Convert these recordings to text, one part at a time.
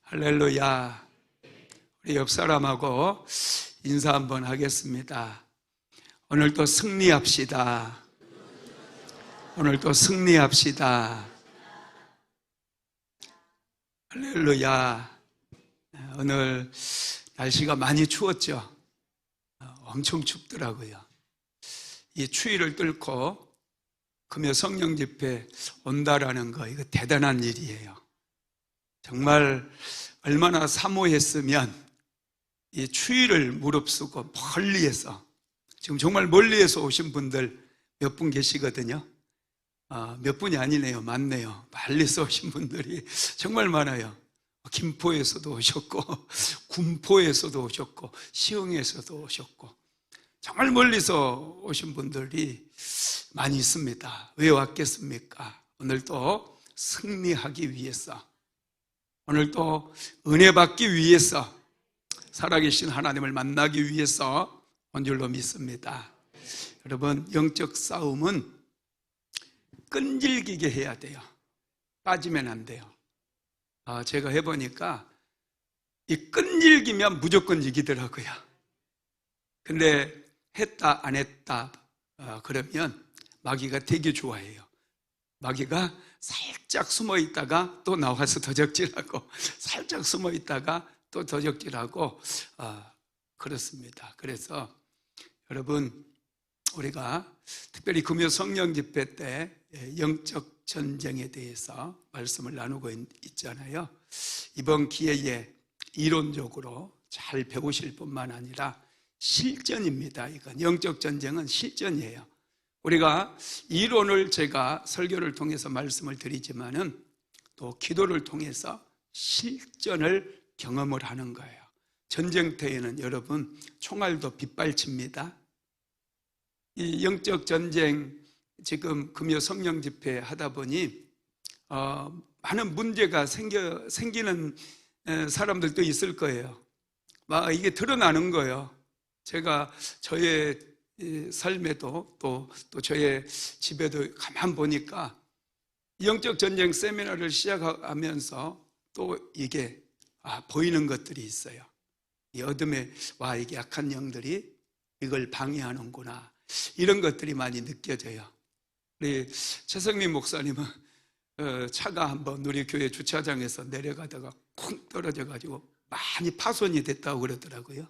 할렐루야. 우리 옆 사람하고 인사 한번 하겠습니다. 오늘도 승리합시다. 오늘도 승리합시다. 할렐루야. 오늘 날씨가 많이 추웠죠. 엄청 춥더라고요. 이 추위를 뚫고 금요 성령 집회 온다라는 거, 이거 대단한 일이에요. 정말 얼마나 사모했으면 이 추위를 무릅쓰고 멀리에서, 지금 정말 멀리에서 오신 분들 몇 분 계시거든요. 몇 분이 아니네요. 많네요. 멀리서 오신 분들이 정말 많아요. 김포에서도 오셨고, 군포에서도 오셨고, 시흥에서도 오셨고, 정말 멀리서 오신 분들이 많이 있습니다. 왜 왔겠습니까? 오늘도 승리하기 위해서, 오늘도 은혜 받기 위해서, 살아계신 하나님을 만나기 위해서 온 줄로 믿습니다. 여러분, 영적 싸움은 끈질기게 해야 돼요. 빠지면 안 돼요. 제가 해보니까 이 끈질기면 무조건 이기더라고요. 근데 했다 안 했다 그러면 마귀가 되게 좋아해요. 마귀가 살짝 숨어 있다가 또 나와서 더적질하고, 살짝 숨어 있다가 또 더적질하고, 그렇습니다. 그래서 여러분, 우리가 특별히 금요 성령 집회 때 영적 전쟁에 대해서 말씀을 나누고 있잖아요. 이번 기회에 이론적으로 잘 배우실 뿐만 아니라 실전입니다. 이건 영적 전쟁은 실전이에요. 우리가 이론을 제가 설교를 통해서 말씀을 드리지만은 또 기도를 통해서 실전을 경험을 하는 거예요. 전쟁터에는 여러분 총알도 빗발칩니다. 이 영적 전쟁, 지금 금요 성령 집회 하다 보니 많은 문제가 생기는 사람들도 있을 거예요. 막 이게 드러나는 거예요. 제가 저의 삶에도 또 저의 집에도 가만 보니까 영적 전쟁 세미나를 시작하면서 또 이게 보이는 것들이 있어요. 이 어둠에 이게 악한 영들이 이걸 방해하는구나, 이런 것들이 많이 느껴져요. 우리 최성민 목사님은 차가 한번 우리 교회 주차장에서 내려가다가 쿵 떨어져가지고 많이 파손이 됐다고 그러더라고요.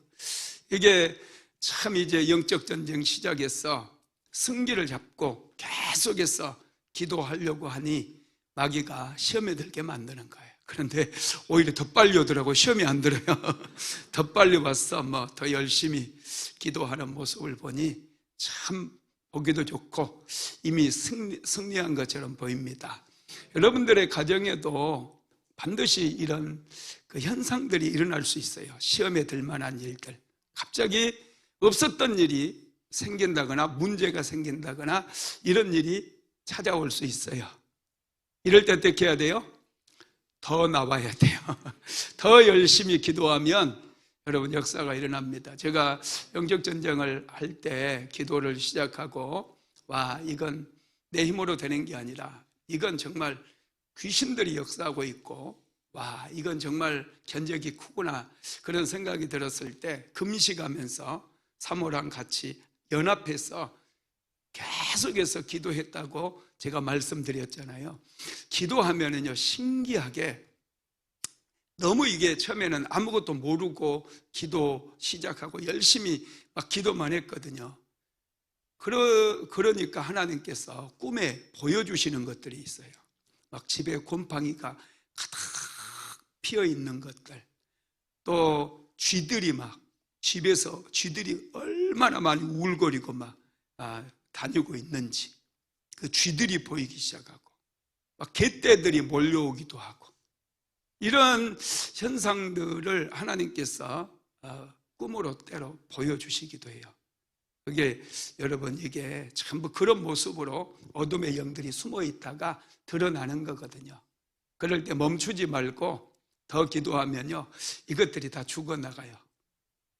이게 참 이제 영적 전쟁 시작해서 승기를 잡고 계속해서 기도하려고 하니 마귀가 시험에 들게 만드는 거예요. 그런데 오히려 더 빨리 오더라고요. 시험이 안 들어요. 더 빨리 와서 더 열심히 기도하는 모습을 보니 참 보기도 좋고 이미 승리한 것처럼 보입니다. 여러분들의 가정에도 반드시 이런 그 현상들이 일어날 수 있어요. 시험에 들 만한 일들, 갑자기 없었던 일이 생긴다거나 문제가 생긴다거나 이런 일이 찾아올 수 있어요. 이럴 때 어떻게 해야 돼요? 더 나와야 돼요. 더 열심히 기도하면 여러분 역사가 일어납니다. 제가 영적 전쟁을 할 때 기도를 시작하고, 이건 내 힘으로 되는 게 아니라 이건 정말 귀신들이 역사하고 있고, 이건 정말 견적이 크구나, 그런 생각이 들었을 때 금식하면서 사모랑 같이 연합해서 계속해서 기도했다고 제가 말씀드렸잖아요. 기도하면은요, 신기하게 너무 이게 처음에는 아무것도 모르고 기도 시작하고 열심히 막 기도만 했거든요. 그러니까 하나님께서 꿈에 보여주시는 것들이 있어요. 막 집에 곰팡이가 가득 피어 있는 것들, 또 쥐들이 막 집에서 쥐들이 얼마나 많이 울거리고 막 다니고 있는지 그 쥐들이 보이기 시작하고, 막 개떼들이 몰려오기도 하고, 이런 현상들을 하나님께서 꿈으로 때로 보여주시기도 해요. 그게 여러분, 이게 전부 그런 모습으로 어둠의 영들이 숨어 있다가 드러나는 거거든요. 그럴 때 멈추지 말고 더 기도하면요, 이것들이 다 죽어나가요.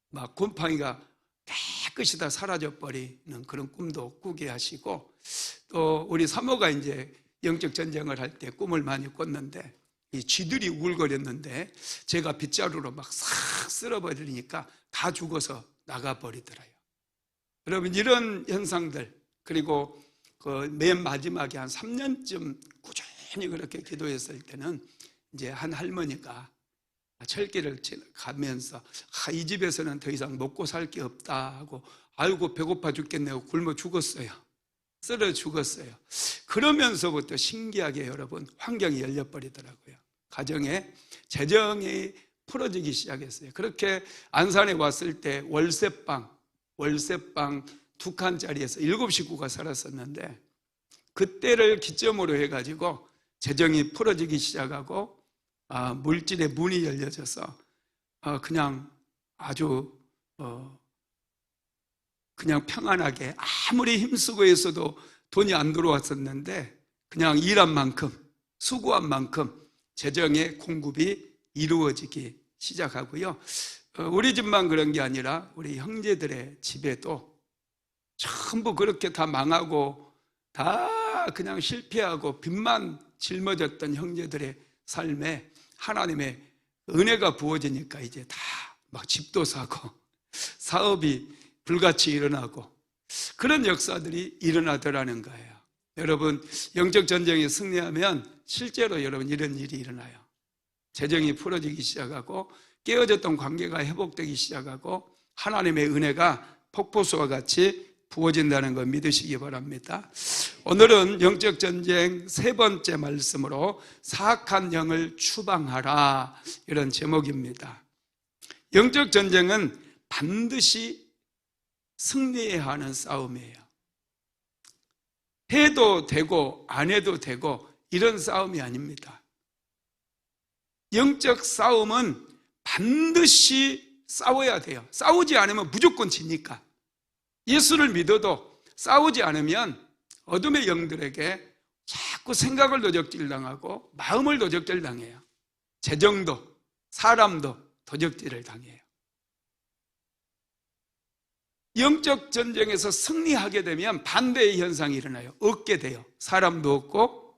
막 곰팡이가 깨끗이 다 사라져버리는 그런 꿈도 꾸게 하시고, 또 우리 사모가 이제 영적 전쟁을 할 때 꿈을 많이 꿨는데 이 쥐들이 우글거렸는데 제가 빗자루로 막 싹 쓸어버리니까 다 죽어서 나가버리더라요. 여러분, 이런 현상들, 그리고 그 맨 마지막에 한 3년쯤 꾸준히 그렇게 기도했을 때는 이제 한 할머니가 철길을 가면서 이 집에서는 더 이상 먹고 살 게 없다 하고, 아이고 배고파 죽겠네요, 굶어 죽었어요. 쓰러 죽었어요. 그러면서부터 신기하게 여러분, 환경이 열려버리더라고요. 가정에 재정이 풀어지기 시작했어요. 그렇게 안산에 왔을 때 월세방 2칸짜리에서 7 식구가 살았었는데, 그때를 기점으로 해가지고 재정이 풀어지기 시작하고 물질의 문이 열려져서 그냥 아주 그냥 평안하게, 아무리 힘쓰고 있어도 돈이 안 들어왔었는데 그냥 일한 만큼, 수고한 만큼 재정의 공급이 이루어지기 시작하고요. 우리 집만 그런 게 아니라 우리 형제들의 집에도 전부 그렇게 다 망하고 다 그냥 실패하고 빚만 짊어졌던 형제들의 삶에 하나님의 은혜가 부어지니까 이제 다 막 집도 사고 사업이 불같이 일어나고 그런 역사들이 일어나더라는 거예요. 여러분, 영적 전쟁에 승리하면 실제로 여러분 이런 일이 일어나요. 재정이 풀어지기 시작하고 깨어졌던 관계가 회복되기 시작하고 하나님의 은혜가 폭포수와 같이 부어진다는 거 믿으시기 바랍니다. 오늘은 영적 전쟁 3번째 말씀으로 사악한 영을 추방하라, 이런 제목입니다. 영적 전쟁은 반드시 승리해야 하는 싸움이에요. 해도 되고 안 해도 되고 이런 싸움이 아닙니다. 영적 싸움은 반드시 싸워야 돼요. 싸우지 않으면 무조건 지니까. 예수를 믿어도 싸우지 않으면 어둠의 영들에게 자꾸 생각을 도적질당하고 마음을 도적질당해요. 재정도 사람도 도적질을 당해요. 영적 전쟁에서 승리하게 되면 반대의 현상이 일어나요. 얻게 돼요. 사람도 얻고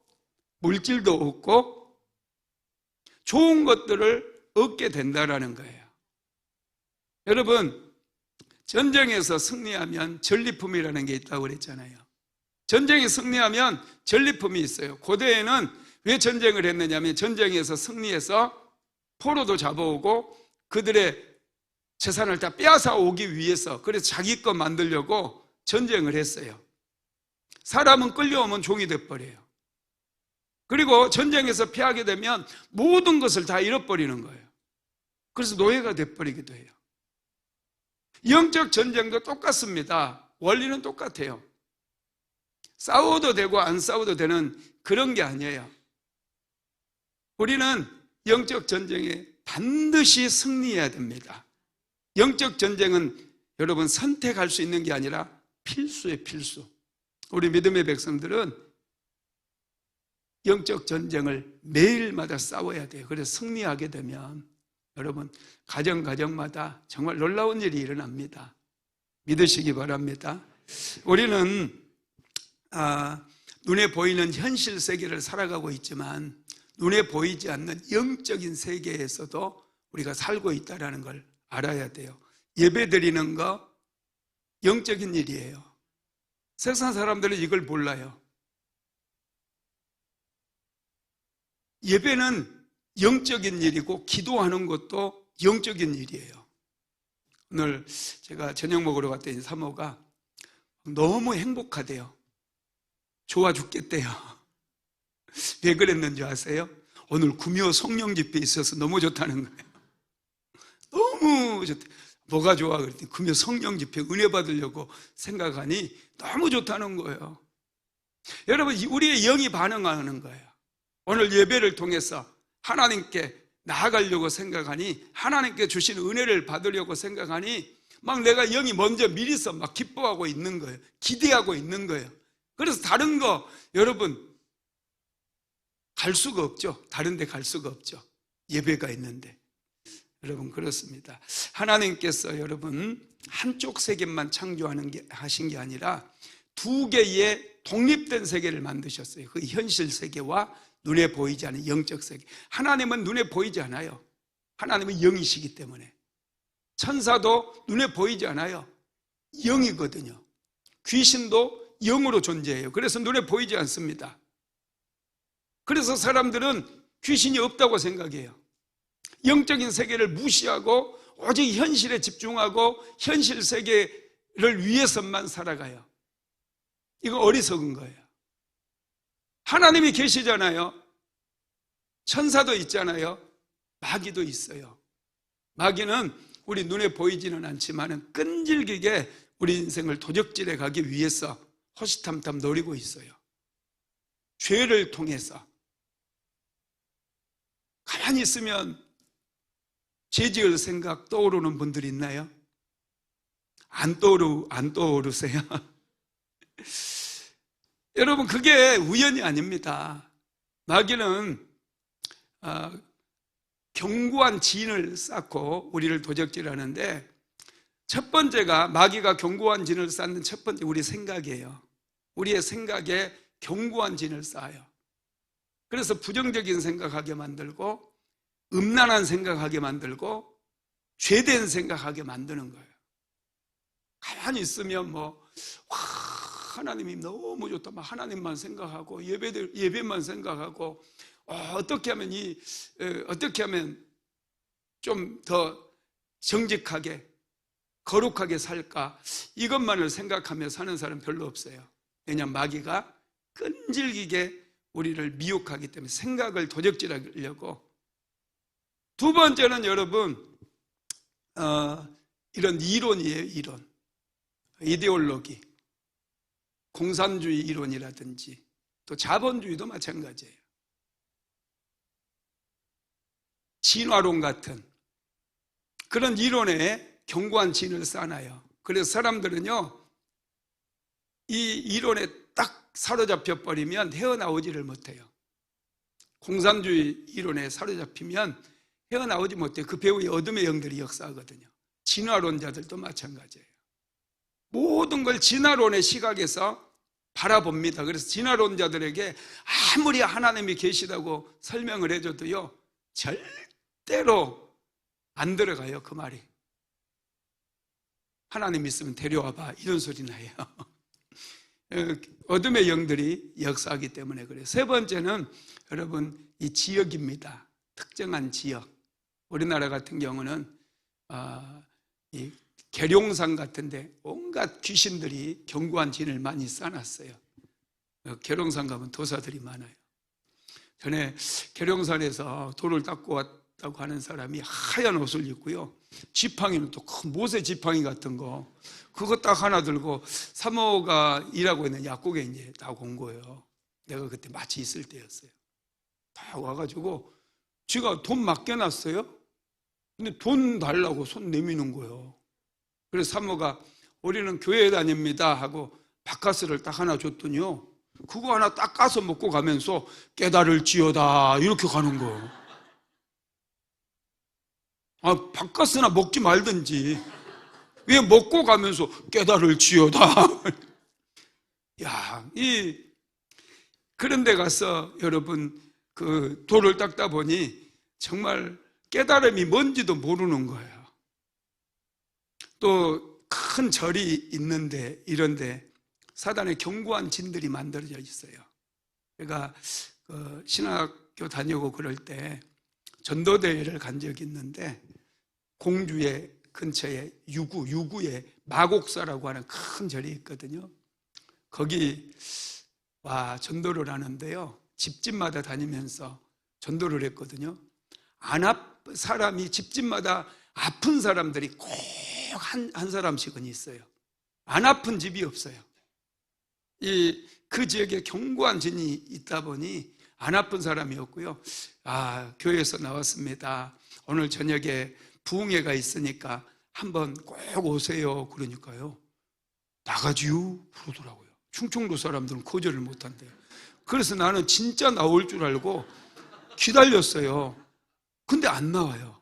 물질도 얻고 좋은 것들을 얻게 된다는 거예요. 여러분, 전쟁에서 승리하면 전리품이라는 게 있다고 그랬잖아요. 전쟁에 승리하면 전리품이 있어요. 고대에는 왜 전쟁을 했느냐면 전쟁에서 승리해서 포로도 잡아오고 그들의 재산을 다 빼앗아 오기 위해서, 그래서 자기 것 만들려고 전쟁을 했어요. 사람은 끌려오면 종이 돼버려요. 그리고 전쟁에서 패하게 되면 모든 것을 다 잃어버리는 거예요. 그래서 노예가 돼버리기도 해요. 영적 전쟁도 똑같습니다. 원리는 똑같아요. 싸워도 되고 안 싸워도 되는 그런 게 아니에요. 우리는 영적 전쟁에 반드시 승리해야 됩니다. 영적 전쟁은 여러분 선택할 수 있는 게 아니라 필수예요, 필수. 우리 믿음의 백성들은 영적 전쟁을 매일마다 싸워야 돼요. 그래서 승리하게 되면 여러분 가정마다 정말 놀라운 일이 일어납니다. 믿으시기 바랍니다. 우리는 눈에 보이는 현실 세계를 살아가고 있지만 눈에 보이지 않는 영적인 세계에서도 우리가 살고 있다는 걸 알아야 돼요. 예배 드리는 거 영적인 일이에요. 세상 사람들은 이걸 몰라요. 예배는 영적인 일이고 기도하는 것도 영적인 일이에요. 오늘 제가 저녁 먹으러 갔더니 사모가 너무 행복하대요. 좋아 죽겠대요. 왜 그랬는지 아세요? 오늘 구묘 성령 집회 있어서 너무 좋다는 거예요. 너무 좋다. 뭐가 좋아? 그랬더니 구묘 성령 집회 은혜 받으려고 생각하니 너무 좋다는 거예요. 여러분, 우리의 영이 반응하는 거예요. 오늘 예배를 통해서 하나님께 나아가려고 생각하니, 하나님께 주신 은혜를 받으려고 생각하니 막 내가 영이 먼저 미리서 막 기뻐하고 있는 거예요. 기대하고 있는 거예요. 그래서 다른 거 여러분 갈 수가 없죠. 다른 데 갈 수가 없죠. 예배가 있는데. 여러분 그렇습니다. 하나님께서 여러분 한쪽 세계만 하신 게 아니라 2개의 독립된 세계를 만드셨어요. 그 현실 세계와 눈에 보이지 않는 영적 세계. 하나님은 눈에 보이지 않아요. 하나님은 영이시기 때문에. 천사도 눈에 보이지 않아요. 영이거든요. 귀신도 영으로 존재해요. 그래서 눈에 보이지 않습니다. 그래서 사람들은 귀신이 없다고 생각해요. 영적인 세계를 무시하고 오직 현실에 집중하고 현실 세계를 위해서만 살아가요. 이거 어리석은 거예요. 하나님이 계시잖아요. 천사도 있잖아요. 마귀도 있어요. 마귀는 우리 눈에 보이지는 않지만 끈질기게 우리 인생을 도적질해 가기 위해서 호시탐탐 노리고 있어요. 죄를 통해서. 가만히 있으면 죄 지을 생각 떠오르는 분들이 있나요? 안 떠오르세요? 여러분, 그게 우연이 아닙니다. 마귀는 견고한 진을 쌓고 우리를 도적질하는데, 첫 번째가, 마귀가 견고한 진을 쌓는 첫 번째 우리 생각이에요. 우리의 생각에 견고한 진을 쌓아요. 그래서 부정적인 생각하게 만들고, 음란한 생각하게 만들고, 죄된 생각하게 만드는 거예요. 가만히 있으면 하나님이 너무 좋다, 막 하나님만 생각하고 예배만 생각하고, 어떻게 하면 좀 더 정직하게 거룩하게 살까, 이것만을 생각하며 사는 사람 별로 없어요. 왜냐하면 마귀가 끈질기게 우리를 미혹하기 때문에, 생각을 도적질하려고. 두 번째는 여러분, 이런 이론이에요. 이론, 이데올로기, 공산주의 이론이라든지 또 자본주의도 마찬가지예요. 진화론 같은 그런 이론에 견고한 진을 쌓아요. 그래서 사람들은요, 이 이론에 딱 사로잡혀 버리면 헤어나오지를 못해요. 공산주의 이론에 사로잡히면 헤어나오지 못해요. 그 배후에 어둠의 영들이 역사하거든요. 진화론자들도 마찬가지예요. 모든 걸 진화론의 시각에서 바라봅니다. 그래서 진화론자들에게 아무리 하나님이 계시다고 설명을 해줘도요, 절대로 안 들어가요. 그 말이. 하나님 있으면 데려와봐, 이런 소리 나요. 어둠의 영들이 역사하기 때문에 그래요. 세 번째는 여러분, 이 지역입니다. 특정한 지역. 우리나라 같은 경우는 이 계룡산 같은데 온갖 귀신들이 견고한 진을 많이 쌓아놨어요. 계룡산 가면 도사들이 많아요. 전에 계룡산에서 돌을 닦고 왔다고 하는 사람이 하얀 옷을 입고요, 지팡이는 또 큰 모세 지팡이 같은 거, 그거 딱 하나 들고 사모가 일하고 있는 약국에 이제 딱 온 거예요. 내가 그때 마치 있을 때였어요. 딱 와가지고 지가 돈 맡겨놨어요. 근데 돈 달라고 손 내미는 거예요. 그래서 사모가 우리는 교회에 다닙니다 하고 바카스를 딱 하나 줬더니요, 그거 하나 딱 까서 먹고 가면서 깨달을지어다 이렇게 가는 거예요. 바카스나 먹지 말든지 왜 먹고 가면서 깨달을지어다. 야, 그런 데 가서 여러분, 그 돌을 닦다 보니 정말 깨달음이 뭔지도 모르는 거예요. 또 큰 절이 있는데, 이런데 사단의 견고한 진들이 만들어져 있어요. 제가 신학교 다니고 그럴 때 전도대회를 간 적이 있는데, 공주의 근처에 유구에 마곡사라고 하는 큰 절이 있거든요. 거기 전도를 하는데요, 집집마다 다니면서 전도를 했거든요. 사람이 집집마다 아픈 사람들이 꼭 한 사람씩은 있어요. 안 아픈 집이 없어요. 그 지역에 견고한 진이 있다 보니 안 아픈 사람이 없고요. 교회에서 나왔습니다. 오늘 저녁에 부흥회가 있으니까 한번 꼭 오세요. 그러니까요, 나가지요 그러더라고요. 충청도 사람들은 거절을 못한대요. 그래서 나는 진짜 나올 줄 알고 기다렸어요. 근데 안 나와요.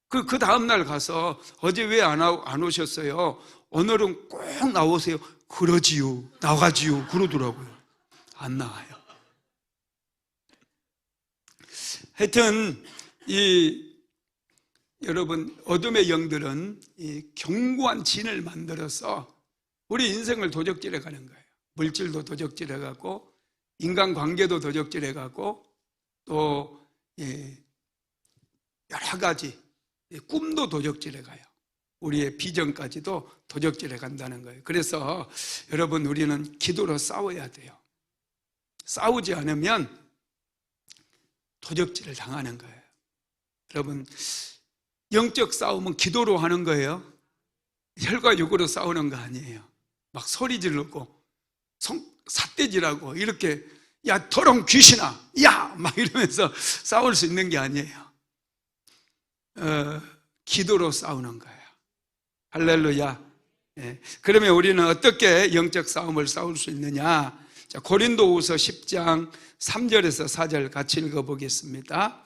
그 다음날 가서 어제 왜 안 오셨어요? 오늘은 꼭 나오세요. 그러지요, 나가지요 그러더라고요. 안 나와요. 하여튼 여러분, 어둠의 영들은 이 견고한 진을 만들어서 우리 인생을 도적질해 가는 거예요. 물질도 도적질해 가고, 인간관계도 도적질해 가고, 또 여러 가지 꿈도 도적질해 가요. 우리의 비전까지도 도적질해 간다는 거예요. 그래서 여러분, 우리는 기도로 싸워야 돼요. 싸우지 않으면 도적질을 당하는 거예요. 여러분, 영적 싸움은 기도로 하는 거예요. 혈과 육으로 싸우는 거 아니에요. 막 소리 지르고 삿대질하고 이렇게, 야 더러운 귀신아, 야 막 이러면서 싸울 수 있는 게 아니에요. 기도로 싸우는 거예요. 할렐루야. 그러면 우리는 어떻게 영적 싸움을 싸울 수 있느냐? 자, 고린도후서 10장 3절에서 4절 같이 읽어보겠습니다.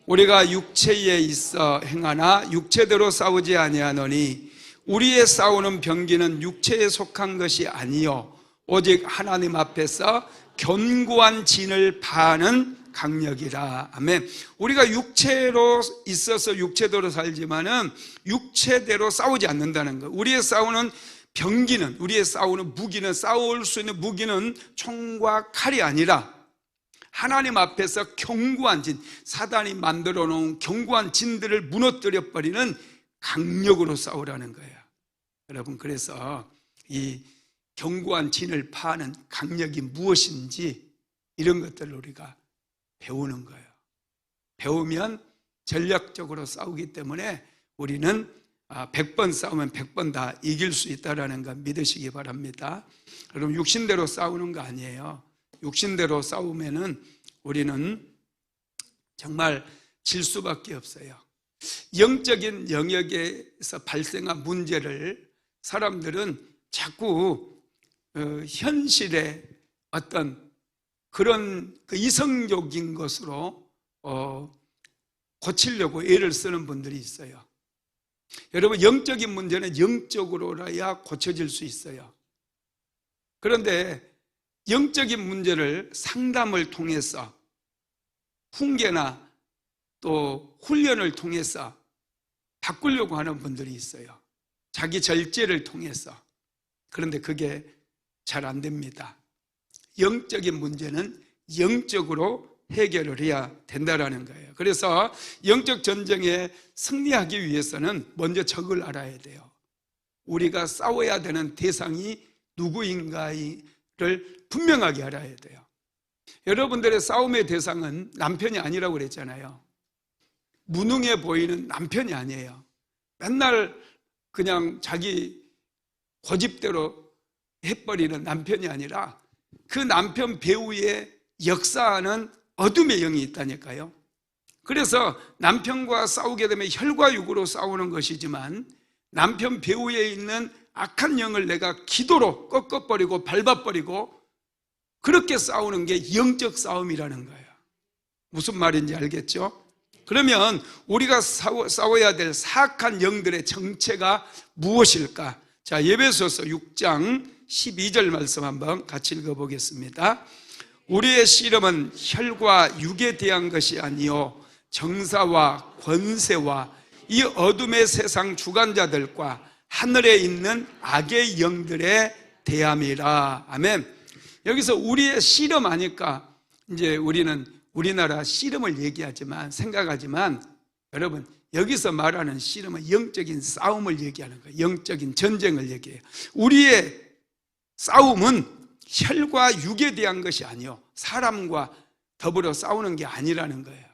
우리가 육체에 있어 행하나 육체대로 싸우지 아니하노니 우리의 싸우는 병기는 육체에 속한 것이 아니요 오직 하나님 앞에서 견고한 진을 파하는 강력이라. 아멘. 우리가 육체로 있어서 육체대로 살지만은 육체대로 싸우지 않는다는 거. 우리의 싸우는 병기는, 우리의 싸우는 무기는, 싸울 수 있는 무기는 총과 칼이 아니라 하나님 앞에서 견고한 진, 사단이 만들어 놓은 견고한 진들을 무너뜨려 버리는 강력으로 싸우라는 거예요. 여러분, 그래서 이 견고한 진을 파하는 강력이 무엇인지 이런 것들을 우리가 배우는 거예요. 배우면 전략적으로 싸우기 때문에 우리는 100번 싸우면 100번 다 이길 수 있다는 걸 믿으시기 바랍니다. 그럼 육신대로 싸우는 거 아니에요. 육신대로 싸우면은 우리는 정말 질 수밖에 없어요. 영적인 영역에서 발생한 문제를 사람들은 자꾸 현실의 어떤 그런 이성적인 것으로 고치려고 애를 쓰는 분들이 있어요. 여러분, 영적인 문제는 영적으로라야 고쳐질 수 있어요. 그런데 영적인 문제를 상담을 통해서, 훈계나 또 훈련을 통해서 바꾸려고 하는 분들이 있어요. 자기 절제를 통해서. 그런데 그게 잘 안 됩니다. 영적인 문제는 영적으로 해결을 해야 된다는 거예요. 그래서 영적 전쟁에 승리하기 위해서는 먼저 적을 알아야 돼요. 우리가 싸워야 되는 대상이 누구인가를 분명하게 알아야 돼요. 여러분들의 싸움의 대상은 남편이 아니라고 그랬잖아요. 무능해 보이는 남편이 아니에요. 맨날 그냥 자기 고집대로 해버리는 남편이 아니라 그 남편 배우의 역사하는 어둠의 영이 있다니까요. 그래서 남편과 싸우게 되면 혈과 육으로 싸우는 것이지만 남편 배우에 있는 악한 영을 내가 기도로 꺾어버리고 밟아버리고 그렇게 싸우는 게 영적 싸움이라는 거예요. 무슨 말인지 알겠죠? 그러면 우리가 싸워야 될 사악한 영들의 정체가 무엇일까? 자, 에베소서 6장 12절 말씀 한번 같이 읽어보겠습니다. 우리의 씨름은 혈과 육에 대한 것이 아니요 정사와 권세와 이 어둠의 세상 주관자들과 하늘에 있는 악의 영들에 대함이라. 아멘. 여기서 우리의 씨름 하니까 이제 우리는 우리나라 씨름을 얘기하지만 생각하지만 여러분, 여기서 말하는 씨름은 영적인 싸움을 얘기하는 거예요. 영적인 전쟁을 얘기해요. 우리의 싸움은 혈과 육에 대한 것이 아니요 사람과 더불어 싸우는 게 아니라는 거예요.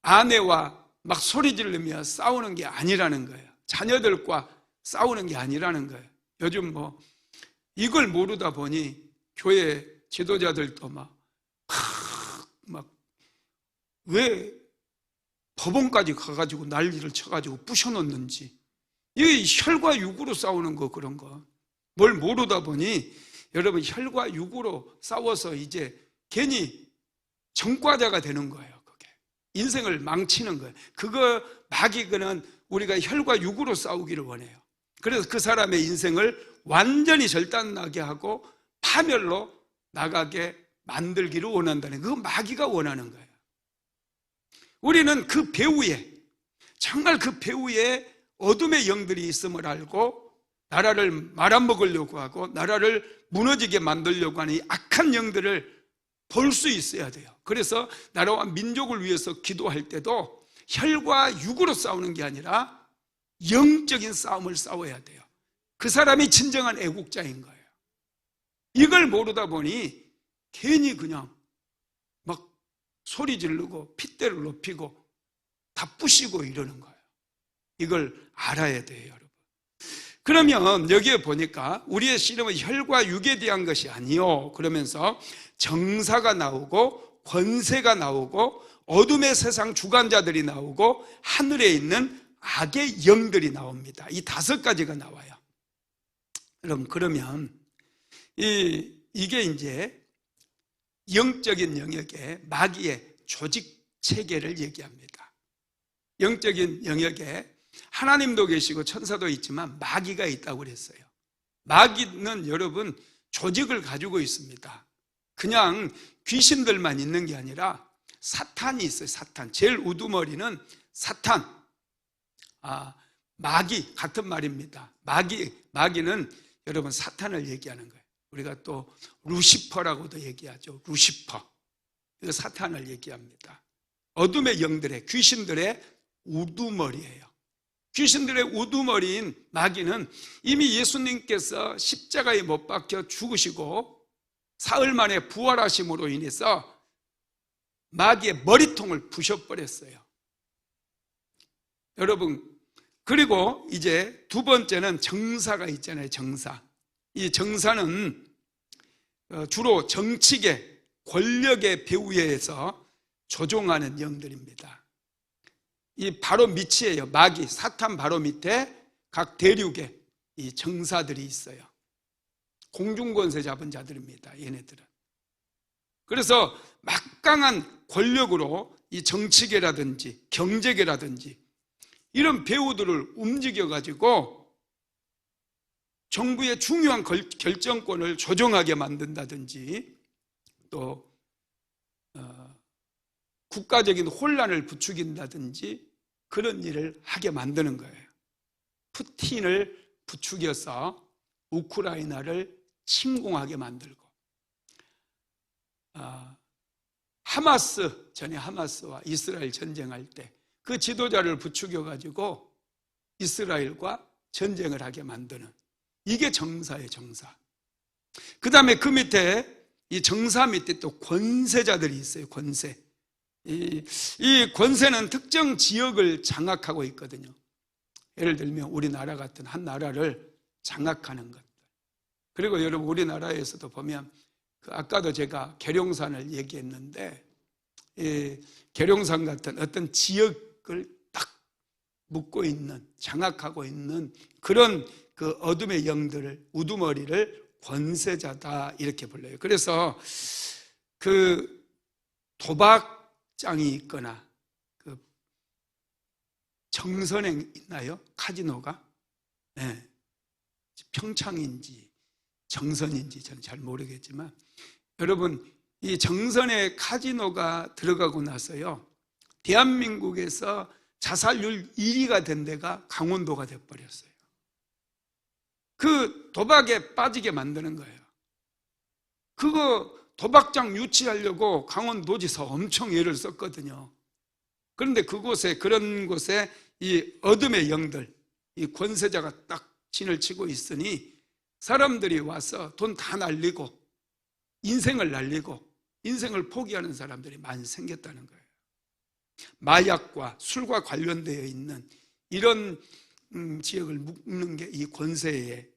아내와 막 소리 지르며 싸우는 게 아니라는 거예요. 자녀들과 싸우는 게 아니라는 거예요. 요즘 뭐 이걸 모르다 보니 교회 지도자들도 왜 법원까지 가가지고 난리를 쳐가지고 부셔놓는지, 이 혈과 육으로 싸우는 거, 그런 거 뭘 모르다 보니 여러분, 혈과 육으로 싸워서 이제 괜히 전과자가 되는 거예요. 그게 인생을 망치는 거예요. 그거 마귀는 우리가 혈과 육으로 싸우기를 원해요. 그래서 그 사람의 인생을 완전히 절단나게 하고 파멸로 나가게 만들기를 원한다는, 그거 마귀가 원하는 거예요. 우리는 그 배후에, 정말 그 배후에 어둠의 영들이 있음을 알고 나라를 말아먹으려고 하고 나라를 무너지게 만들려고 하는 이 악한 영들을 볼 수 있어야 돼요. 그래서 나라와 민족을 위해서 기도할 때도 혈과 육으로 싸우는 게 아니라 영적인 싸움을 싸워야 돼요. 그 사람이 진정한 애국자인 거예요. 이걸 모르다 보니 괜히 그냥 막 소리 지르고 핏대를 높이고 다 부시고 이러는 거예요. 이걸 알아야 돼요, 여러분. 그러면 여기에 보니까 우리의 씨름은 혈과 육에 대한 것이 아니요, 그러면서 정사가 나오고 권세가 나오고 어둠의 세상 주관자들이 나오고 하늘에 있는 악의 영들이 나옵니다. 이 5가지가 나와요. 그러면 이게 이제 영적인 영역의 마귀의 조직 체계를 얘기합니다. 영적인 영역에 하나님도 계시고 천사도 있지만 마귀가 있다고 그랬어요. 마귀는 여러분 조직을 가지고 있습니다. 그냥 귀신들만 있는 게 아니라 사탄이 있어요. 사탄. 제일 우두머리는 사탄. 마귀 같은 말입니다. 마귀는 여러분 사탄을 얘기하는 거예요. 우리가 또 루시퍼라고도 얘기하죠. 루시퍼. 이거 사탄을 얘기합니다. 어둠의 영들의, 귀신들의 우두머리예요. 귀신들의 우두머리인 마귀는 이미 예수님께서 십자가에 못 박혀 죽으시고 사흘 만에 부활하심으로 인해서 마귀의 머리통을 부셔버렸어요. 여러분, 그리고 이제 두 번째는 정사가 있잖아요. 정사. 이 정사는 주로 정치계, 권력의 배후에서 조종하는 영들입니다. 이 바로 밑이에요. 마귀, 사탄 바로 밑에 각 대륙에 이 정사들이 있어요. 공중권세 잡은 자들입니다. 얘네들은. 그래서 막강한 권력으로 이 정치계라든지 경제계라든지 이런 배후들을 움직여가지고 정부의 중요한 결정권을 조정하게 만든다든지 또 국가적인 혼란을 부추긴다든지 그런 일을 하게 만드는 거예요. 푸틴을 부추겨서 우크라이나를 침공하게 만들고, 하마스, 전에 하마스와 이스라엘 전쟁할 때 그 지도자를 부추겨가지고 이스라엘과 전쟁을 하게 만드는, 이게 정사예요. 정사. 그 다음에 그 밑에, 이 정사 밑에 또 권세자들이 있어요. 권세. 이 권세는 특정 지역을 장악하고 있거든요. 예를 들면 우리나라 같은 한 나라를 장악하는 것들. 그리고 여러분, 우리나라에서도 보면 아까도 제가 계룡산을 얘기했는데, 계룡산 같은 어떤 지역을 딱 묶고 있는, 장악하고 있는 그런 그 어둠의 영들을, 우두머리를 권세자다 이렇게 불러요. 그래서 그 도박장이 있거나 그 정선행 있나요? 카지노가? 네. 평창인지 정선인지 저는 잘 모르겠지만, 여러분, 이 정선의 카지노가 들어가고 나서요, 대한민국에서 자살률 1위가 된 데가 강원도가 돼버렸어요. 그 도박에 빠지게 만드는 거예요. 그거 도박장 유치하려고 강원도지사 엄청 애를 썼거든요. 그런데 그런 곳에 이 어둠의 영들, 이 권세자가 딱 진을 치고 있으니 사람들이 와서 돈 다 날리고 인생을 날리고 인생을 포기하는 사람들이 많이 생겼다는 거예요. 마약과 술과 관련되어 있는 이런 지역을 묶는 게 이 권세의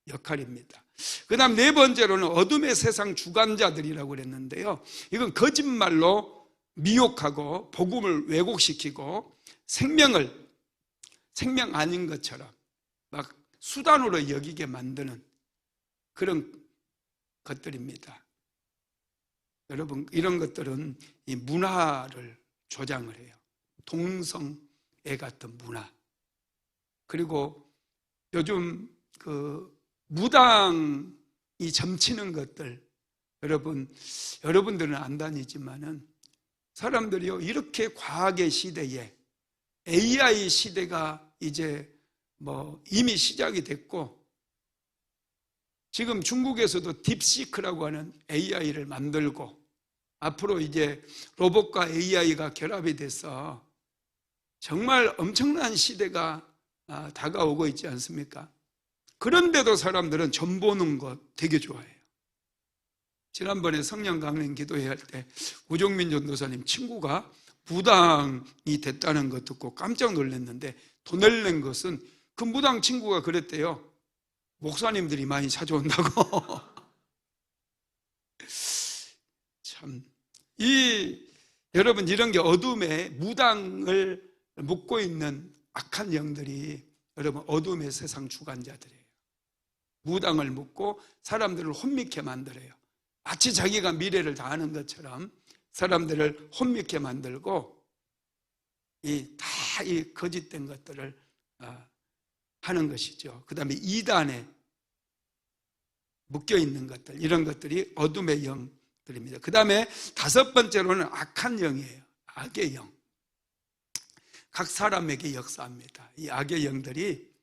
역할입니다. 그 다음 네 번째로는 어둠의 세상 주관자들이라고 그랬는데요, 이건 거짓말로 미혹하고 복음을 왜곡시키고 생명 아닌 것처럼 막 수단으로 여기게 만드는 그런 것들입니다. 여러분, 이런 것들은 이 문화를 조장을 해요. 동성애 같은 문화. 그리고 요즘 그 무당이 점치는 것들, 여러분들은 안 다니지만은 사람들이요, 이렇게 과학의 시대에 AI 시대가 이제 이미 시작이 됐고, 지금 중국에서도 딥시크라고 하는 AI를 만들고, 앞으로 이제 로봇과 AI가 결합이 돼서 정말 엄청난 시대가 다가오고 있지 않습니까? 그런데도 사람들은 점 보는 거 되게 좋아해요. 지난번에 성령 강림 기도회 할 때 우종민 전도사님 친구가 무당이 됐다는 거 듣고 깜짝 놀랐는데, 돈을 낸 것은 그 무당 친구가 그랬대요. 목사님들이 많이 찾아온다고. 참, 여러분, 이런 게 어둠에 무당을 묶고 있는 악한 영들이 여러분 어둠의 세상 주관자들이에요. 무당을 묶고 사람들을 혼미케 만들어요. 마치 자기가 미래를 다 아는 것처럼 사람들을 혼미케 만들고 이 거짓된 것들을 하는 것이죠. 그 다음에 이단에 묶여 있는 것들, 이런 것들이 어둠의 영들입니다. 그 다음에 다섯 번째로는 악한 영이에요. 악의 영. 각 사람에게 역사합니다. 이 악의 영들이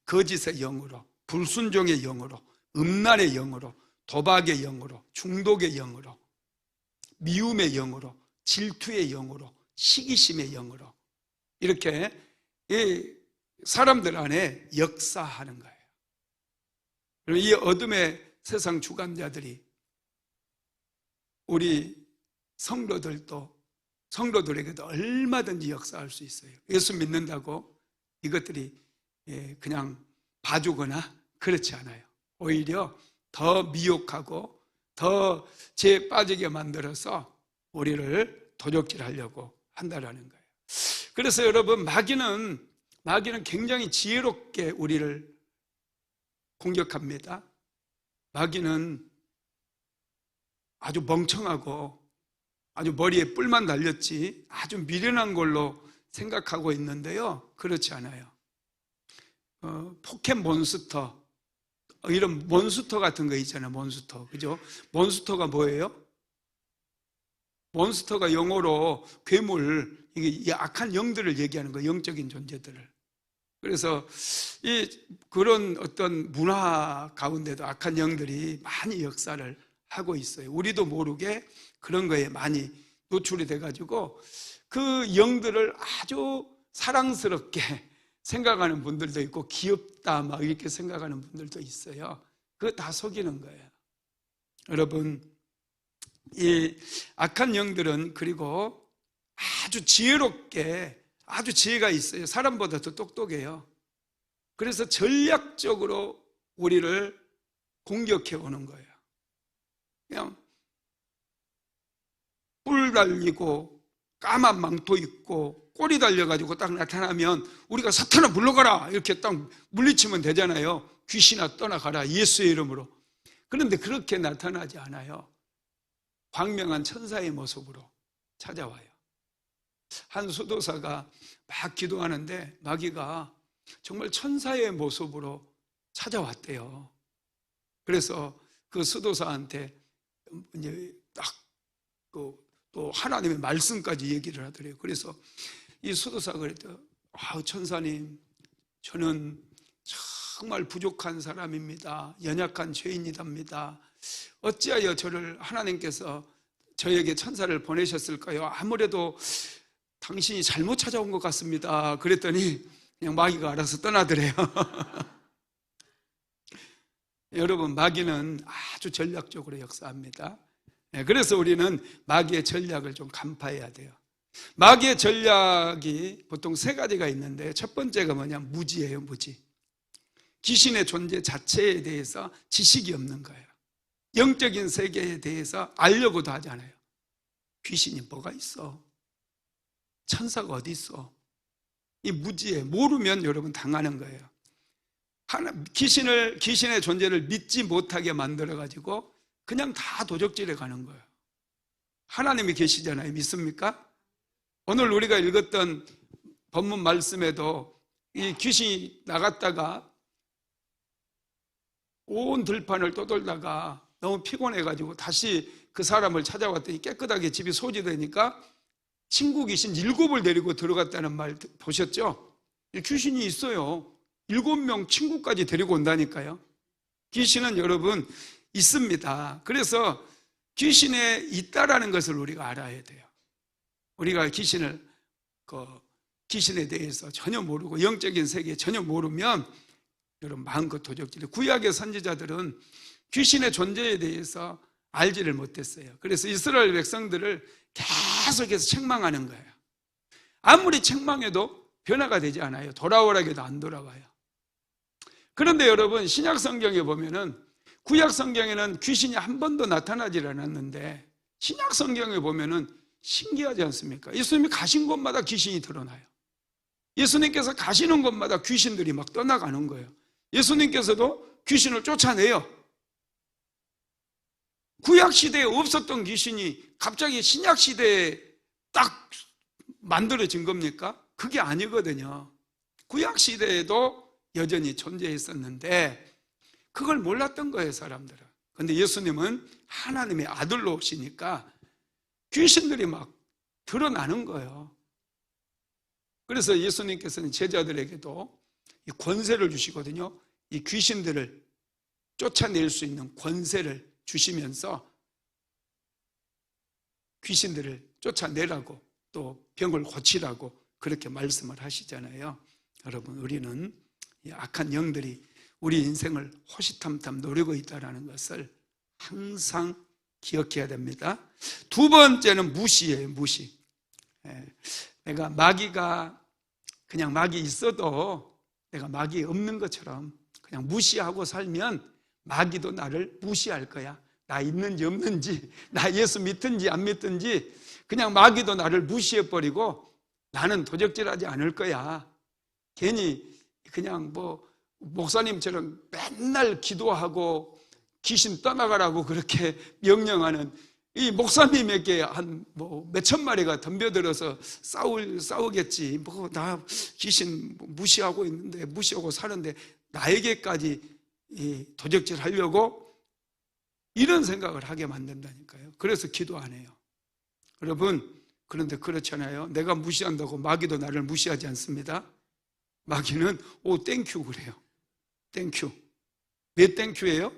거짓의 영으로, 불순종의 영으로, 음란의 영으로, 도박의 영으로, 중독의 영으로, 미움의 영으로, 질투의 영으로, 시기심의 영으로 이렇게 이 사람들 안에 역사하는 거예요. 그리고 이 어둠의 세상 주관자들이 우리 성도들에게도 얼마든지 역사할 수 있어요. 예수 믿는다고 이것들이 그냥 봐주거나 그렇지 않아요. 오히려 더 미혹하고 더 죄에 빠지게 만들어서 우리를 도적질하려고 한다라는 거예요. 그래서 여러분, 마귀는 굉장히 지혜롭게 우리를 공격합니다. 마귀는 아주 멍청하고 아주 머리에 뿔만 달렸지 아주 미련한 걸로 생각하고 있는데요, 그렇지 않아요. 포켓몬스터, 이런 몬스터 같은 거 있잖아요. 몬스터, 그죠? 몬스터가 뭐예요? 몬스터가 영어로 괴물, 이게 악한 영들을 얘기하는 거예요. 영적인 존재들을. 그래서 그런 어떤 문화 가운데도 악한 영들이 많이 역사를 하고 있어요. 우리도 모르게 그런 거에 많이 노출이 돼가지고 그 영들을 아주 사랑스럽게 생각하는 분들도 있고, 귀엽다 막 이렇게 생각하는 분들도 있어요. 그거 다 속이는 거예요. 여러분, 이 악한 영들은 그리고 아주 지혜롭게, 아주 지혜가 있어요. 사람보다 더 똑똑해요. 그래서 전략적으로 우리를 공격해 오는 거예요. 그냥 뿔 달리고 까만 망토 입고 꼬리 달려가지고 딱 나타나면 우리가 사탄아 물러가라 이렇게 딱 물리치면 되잖아요. 귀신아 떠나가라 예수의 이름으로. 그런데 그렇게 나타나지 않아요. 광명한 천사의 모습으로 찾아와요. 한 수도사가 막 기도하는데 마귀가 정말 천사의 모습으로 찾아왔대요. 그래서 그 수도사한테 이제 딱 또 하나님의 말씀까지 얘기를 하더래요. 그래서 이 수도사가 그랬대요. 천사님, 저는 정말 부족한 사람입니다. 연약한 죄인이답니다. 어찌하여 저를 하나님께서 저에게 천사를 보내셨을까요? 아무래도 당신이 잘못 찾아온 것 같습니다. 그랬더니 그냥 마귀가 알아서 떠나더래요. 여러분, 마귀는 아주 전략적으로 역사합니다. 그래서 우리는 마귀의 전략을 좀 간파해야 돼요. 마귀의 전략이 보통 세 가지가 있는데, 첫 번째가 뭐냐면 무지예요. 무지. 귀신의 존재 자체에 대해서 지식이 없는 거예요. 영적인 세계에 대해서 알려고도 하지 않아요. 귀신이 뭐가 있어? 천사가 어디 있어? 이 무지에 모르면 여러분 당하는 거예요. 귀신의 존재를 믿지 못하게 만들어가지고 그냥 다 도적질해 가는 거예요. 하나님이 계시잖아요. 믿습니까? 오늘 우리가 읽었던 본문 말씀에도 이 귀신이 나갔다가 온 들판을 떠돌다가 너무 피곤해가지고 다시 그 사람을 찾아왔더니 깨끗하게 집이 소지되니까 친구 귀신 7을 데리고 들어갔다는 말 보셨죠? 귀신이 있어요. 7명 친구까지 데리고 온다니까요. 귀신은 여러분 있습니다. 그래서 귀신에 있다라는 것을 우리가 알아야 돼요. 우리가 귀신에 대해서 전혀 모르고 영적인 세계에 전혀 모르면 여러분 마음껏 도적질해. 구약의 선지자들은 귀신의 존재에 대해서 알지를 못했어요. 그래서 이스라엘 백성들을 계속해서 책망하는 거예요. 아무리 책망해도 변화가 되지 않아요. 돌아오라고 해도 안 돌아와요. 그런데 여러분 신약 성경에 보면은 구약 성경에는 귀신이 한 번도 나타나질 않았는데 신약 성경에 보면은 신기하지 않습니까? 예수님이 가신 곳마다 귀신이 드러나요. 예수님께서 가시는 곳마다 귀신들이 막 떠나가는 거예요. 예수님께서도 귀신을 쫓아내요. 구약 시대에 없었던 귀신이 갑자기 신약 시대에 딱 만들어진 겁니까? 그게 아니거든요. 구약 시대에도 여전히 존재했었는데 그걸 몰랐던 거예요, 사람들은. 그런데 예수님은 하나님의 아들로 오시니까 귀신들이 막 드러나는 거예요. 그래서 예수님께서는 제자들에게도 이 권세를 주시거든요. 이 귀신들을 쫓아낼 수 있는 권세를 주시면서 귀신들을 쫓아내라고 또 병을 고치라고 그렇게 말씀을 하시잖아요. 여러분, 우리는 이 악한 영들이 우리 인생을 호시탐탐 노리고 있다는 것을 항상 기억해야 됩니다. 두 번째는 무시예요. 무시. 내가 마귀가 그냥 마귀 있어도 내가 마귀 없는 것처럼 그냥 무시하고 살면 마귀도 나를 무시할 거야. 나 있는지 없는지, 나 예수 믿든지 안 믿든지 그냥 마귀도 나를 무시해버리고 나는 도적질하지 않을 거야. 괜히 그냥 목사님처럼 맨날 기도하고 귀신 떠나가라고 그렇게 명령하는 이 목사님에게 한 몇천 마리가 덤벼들어서 싸우겠지. 나 귀신 무시하고 있는데, 무시하고 사는데 나에게까지 이 도적질 하려고 이런 생각을 하게 만든다니까요. 그래서 기도 안 해요. 여러분, 그런데 그렇잖아요. 내가 무시한다고 마귀도 나를 무시하지 않습니다. 마귀는 땡큐 그래요. 땡큐. 몇 땡큐예요?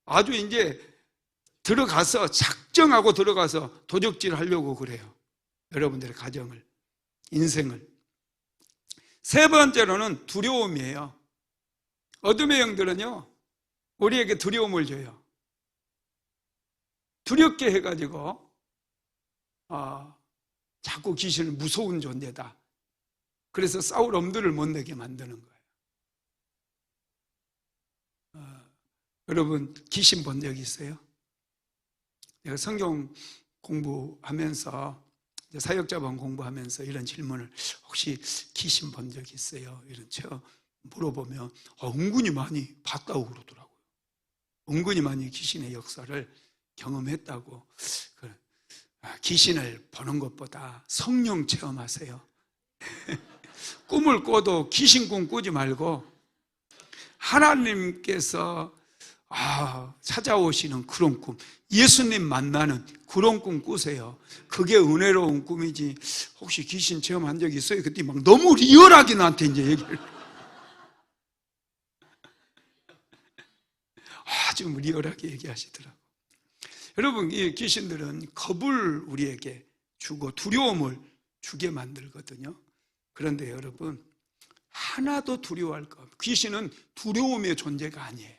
아주 이제 들어가서 작정하고 들어가서 도적질 하려고 그래요. 여러분들의 가정을, 인생을. 세 번째로는 두려움이에요. 어둠의 영들은요, 우리에게 두려움을 줘요. 두렵게 해가지고 자꾸 귀신을 무서운 존재다. 그래서 싸울 엄두를 못 내게 만드는 거예요. 여러분, 귀신 본 적 있어요? 내가 성경 공부하면서, 사역자본 공부하면서 이런 질문을, 혹시 귀신 본 적 있어요? 이런 물어보면 은근히 많이 봤다고 그러더라고요. 은근히 많이 귀신의 역사를 경험했다고. 귀신을 보는 것보다 성령 체험하세요. 꿈을 꿔도 귀신 꿈 꾸지 말고 하나님께서 찾아오시는 그런 꿈, 예수님 만나는 그런 꿈 꾸세요. 그게 은혜로운 꿈이지. 혹시 귀신 체험한 적 있어요? 그때 막 너무 리얼하게 나한테 이제 얘기를 아주 리얼하게 얘기하시더라고요. 여러분, 이 귀신들은 겁을 우리에게 주고 두려움을 주게 만들거든요. 그런데 여러분, 하나도 두려워할 것 없어요. 귀신은 두려움의 존재가 아니에요.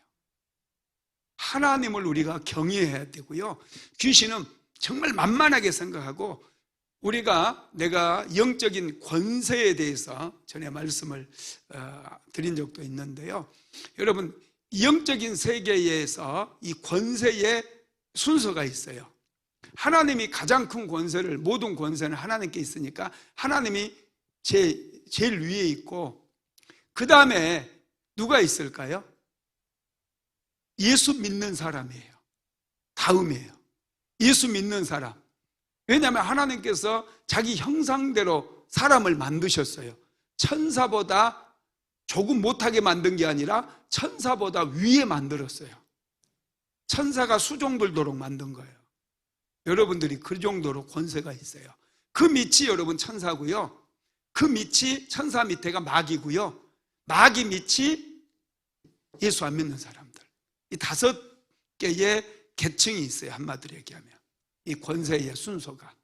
하나님을 우리가 경외해야 되고요. 귀신은 정말 만만하게 생각하고, 내가 영적인 권세에 대해서 전에 말씀을 드린 적도 있는데요. 여러분, 영적인 세계에서 이 권세의 순서가 있어요. 하나님이 가장 큰 권세를, 모든 권세는 하나님께 있으니까 하나님이 제일 위에 있고, 그 다음에 누가 있을까요? 예수 믿는 사람이에요. 다음이에요. 예수 믿는 사람. 왜냐하면 하나님께서 자기 형상대로 사람을 만드셨어요. 천사보다 조금 못하게 만든 게 아니라 천사보다 위에 만들었어요. 천사가 수종들도록 만든 거예요. 여러분들이 그 정도로 권세가 있어요. 그 밑이 여러분 천사고요. 그 밑이 천사 밑에가 마귀고요. 마귀 밑이 예수 안 믿는 사람들. 이 5개의 계층이 있어요. 한마디로 얘기하면 이 권세의 순서가.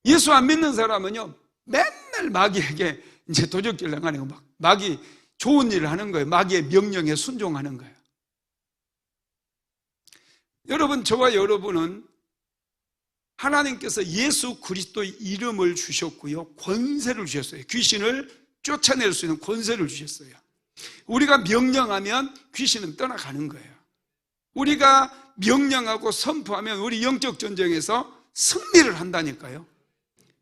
예수 안 믿는 사람은요 맨날 마귀에게 이제 도적질 당하는 거, 막 마귀 좋은 일을 하는 거예요. 마귀의 명령에 순종하는 거예요. 여러분, 저와 여러분은 하나님께서 예수 그리스도의 이름을 주셨고요, 권세를 주셨어요. 귀신을 쫓아낼 수 있는 권세를 주셨어요. 우리가 명령하면 귀신은 떠나가는 거예요. 우리가 명령하고 선포하면 우리 영적 전쟁에서 승리를 한다니까요.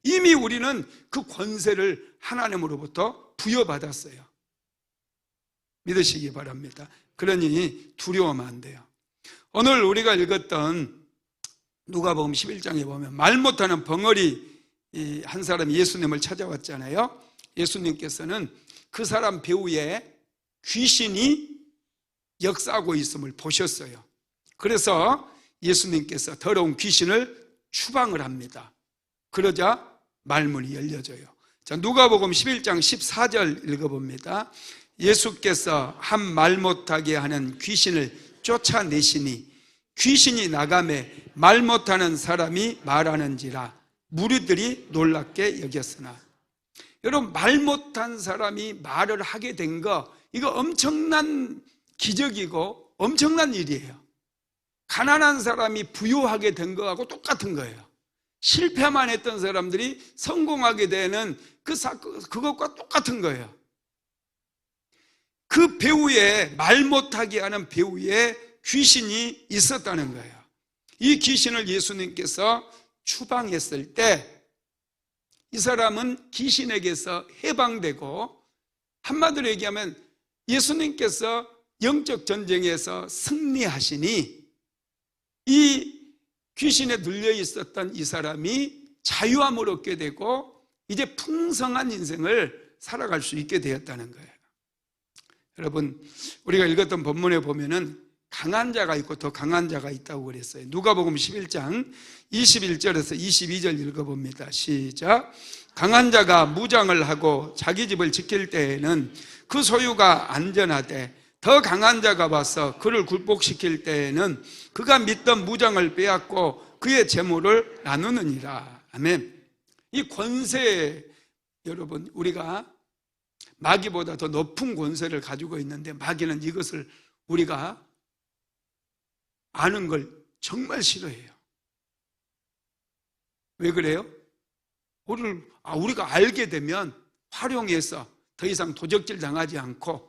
이미 우리는 그 권세를 하나님으로부터 부여받았어요. 믿으시기 바랍니다. 그러니 두려워하면 안 돼요. 오늘 우리가 읽었던 누가복음 11장에 보면 말 못하는 벙어리 한 사람이 예수님을 찾아왔잖아요. 예수님께서는 그 사람 배후에 귀신이 역사하고 있음을 보셨어요. 그래서 예수님께서 더러운 귀신을 추방을 합니다. 그러자 말문이 열려져요. 자, 누가복음 11장 14절 읽어봅니다. 예수께서 한 말 못하게 하는 귀신을 쫓아내시니 귀신이 나가매 말 못하는 사람이 말하는지라 무리들이 놀랍게 여겼으나. 여러분, 말 못한 사람이 말을 하게 된 거, 이거 엄청난 기적이고 엄청난 일이에요. 가난한 사람이 부유하게 된 거하고 똑같은 거예요. 실패만 했던 사람들이 성공하게 되는 그것과 똑같은 거예요. 그 배후에, 말 못하게 하는 배후에 귀신이 있었다는 거예요. 이 귀신을 예수님께서 추방했을 때 이 사람은 귀신에게서 해방되고, 한마디로 얘기하면 예수님께서 영적 전쟁에서 승리하시니 이 귀신에 눌려 있었던 이 사람이 자유함을 얻게 되고 이제 풍성한 인생을 살아갈 수 있게 되었다는 거예요. 여러분, 우리가 읽었던 본문에 보면은 강한 자가 있고 더 강한 자가 있다고 그랬어요. 누가복음 11장 21절에서 22절 읽어봅니다. 시작. 강한 자가 무장을 하고 자기 집을 지킬 때에는 그 소유가 안전하되 더 강한 자가 와서 그를 굴복시킬 때에는 그가 믿던 무장을 빼앗고 그의 재물을 나누느니라. 아멘. 이 권세, 여러분, 우리가 마귀보다 더 높은 권세를 가지고 있는데 마귀는 이것을 우리가 아는 걸 정말 싫어해요. 왜 그래요? 우리가 알게 되면 활용해서 더 이상 도적질 당하지 않고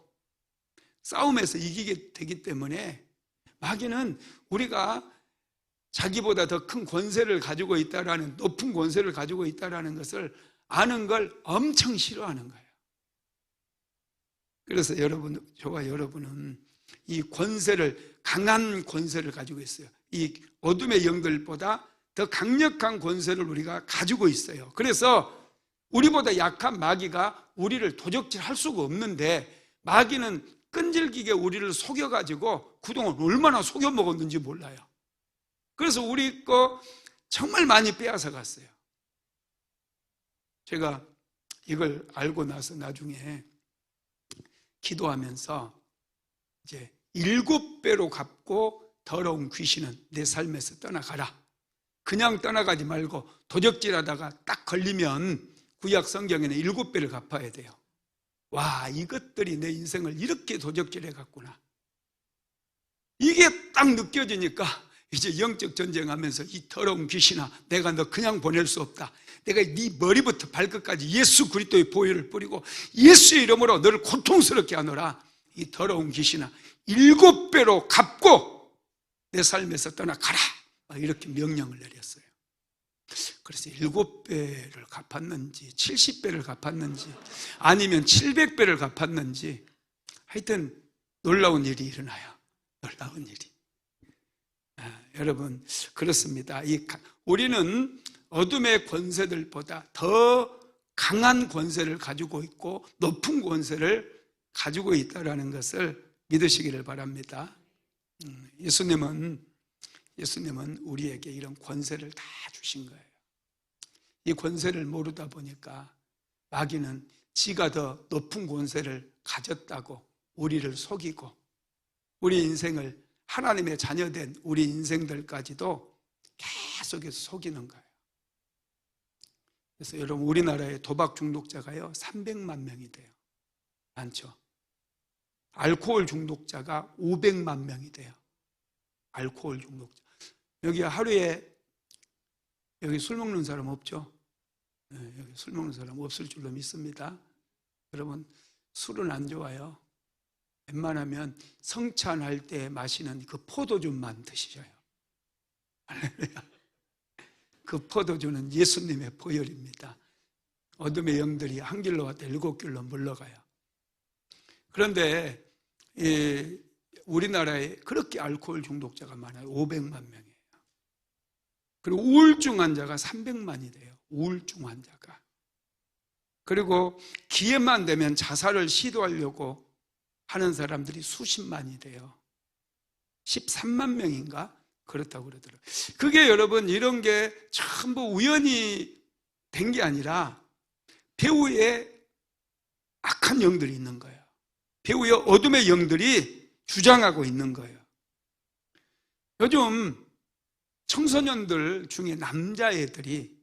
싸움에서 이기게 되기 때문에 마귀는 우리가 자기보다 더 큰 권세를 가지고 있다라는, 높은 권세를 가지고 있다라는 것을 아는 걸 엄청 싫어하는 거예요. 그래서 저와 여러분은 이 권세를, 강한 권세를 가지고 있어요. 이 어둠의 영들보다 더 강력한 권세를 우리가 가지고 있어요. 그래서 우리보다 약한 마귀가 우리를 도적질할 수가 없는데, 마귀는 끈질기게 우리를 속여가지고 그동안 얼마나 속여먹었는지 몰라요. 그래서 우리 거 정말 많이 빼앗아 갔어요. 제가 이걸 알고 나서 나중에 기도하면서 이제 7배로 갚고 더러운 귀신은 내 삶에서 떠나가라. 그냥 떠나가지 말고 도적질하다가 딱 걸리면 구약 성경에는 7배를 갚아야 돼요. 와, 이것들이 내 인생을 이렇게 도적질해 갔구나. 이게 딱 느껴지니까 이제 영적 전쟁하면서 이 더러운 귀신아, 내가 너 그냥 보낼 수 없다. 내가 네 머리부터 발끝까지 예수 그리스도의 보혈을 뿌리고 예수의 이름으로 너를 고통스럽게 하노라. 이 더러운 귀신아, 7배로 갚고 내 삶에서 떠나가라. 이렇게 명령을 내렸어요. 그래서 7배를 갚았는지 70배를 갚았는지 아니면 700배를 갚았는지, 하여튼 놀라운 일이 일어나요. 놀라운 일이. 여러분, 그렇습니다. 우리는 어둠의 권세들보다 더 강한 권세를 가지고 있고 높은 권세를 가지고 있다는 것을 믿으시기를 바랍니다. 예수님은 예수님은 우리에게 이런 권세를 다 주신 거예요. 이 권세를 모르다 보니까 마귀는 지가 더 높은 권세를 가졌다고 우리를 속이고, 우리 인생을, 하나님의 자녀된 우리 인생들까지도 계속해서 속이는 거예요. 그래서 여러분, 우리나라의 도박 중독자가요 300만 명이 돼요. 많죠. 알코올 중독자가 500만 명이 돼요. 알코올 중독자. 여기 하루에 여기 술 먹는 사람 없죠? 네, 여기 술 먹는 사람 없을 줄로 믿습니다. 여러분, 술은 안 좋아요. 웬만하면 성찬할 때 마시는 그 포도주만 드시셔요. 할렐루야. 그 포도주는 예수님의 보혈입니다. 어둠의 영들이 한 길로 왔다 7길로 물러가요. 그런데 우리나라에 그렇게 알코올 중독자가 많아요. 500만 명이에요. 그리고 우울증 환자가 300만이 돼요. 우울증 환자가. 그리고 기회만 되면 자살을 시도하려고 하는 사람들이 수십만이 돼요. 13만 명인가? 그렇다고 그러더라고요. 그게 여러분, 이런 게 전부 우연히 된 게 아니라 배후에 악한 영들이 있는 거예요. 배후에 어둠의 영들이 주장하고 있는 거예요. 요즘 청소년들 중에 남자애들이